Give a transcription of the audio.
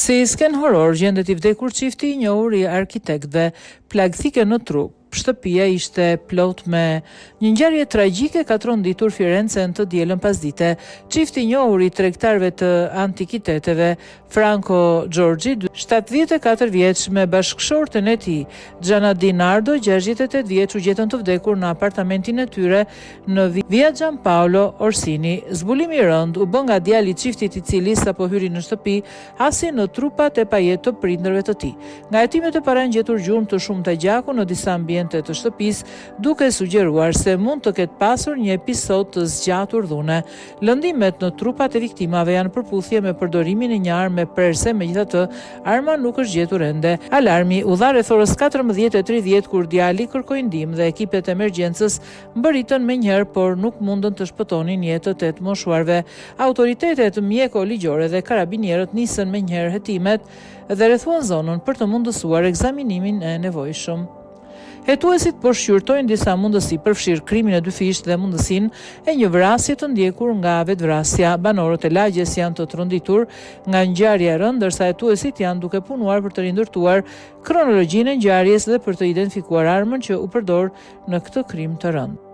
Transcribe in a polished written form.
Si sken horror gjendet I vdekur çifti I njohur I arkitektëve, plagthike në trup. Shtëpia ishte plot me një ngjarje tragjike ka tronditur Firencen të dielën pasdite. Çifti I njohur I tregtarëve të antikiteteve, Franco Giorgi, 74 vjeç me bashkëshorten e tij, Gianna Di Nardo, 68 vjeç, u gjetën të vdekur në apartamentin e tyre në Via Giampaolo Orsini. Zbulimi I rënd u bë nga djali I çiftit I cili sapo hyri në shtëpi, hasi në trupat e pajet të prindërve të tij. Nga hetimet e para ngjetur gjurmë të shumta gjaku në disa ambiente të shtëpisë, duke sugjeruar se mund të ketë pasur një episod të zgjatur dhune. Lëndimet në trupat e viktimave janë përputhje me përdorimin e një armë prerse, megjithatë, arma nuk është gjetur ende. Alarmi u dha rreth orës 14:30 kur djali kërkoi ndihmë dhe ekipet e emergjencës mbërritën menjëherë, por nuk mundën të shpëtonin jetët e të moshuarve. Autoritetet mjeko-ligjore dhe karabinierët nisën menjëherë hetimet dhe rrethuan zonën për të mundësuar ekzaminimin e nevojshëm. Hetuesit po shqyrtojnë disa mundësi, përfshirë krimin e dyfisht dhe mundësinë e një vrasje të ndjekur nga vetvrasja. Banorët e lagjes janë të tronditur nga ngjarja e rëndë, ndërsa hetuesit janë duke punuar për të rindërtuar kronologjinë e ngjarjes dhe për të identifikuar armën që u përdor në këtë krim të rëndë.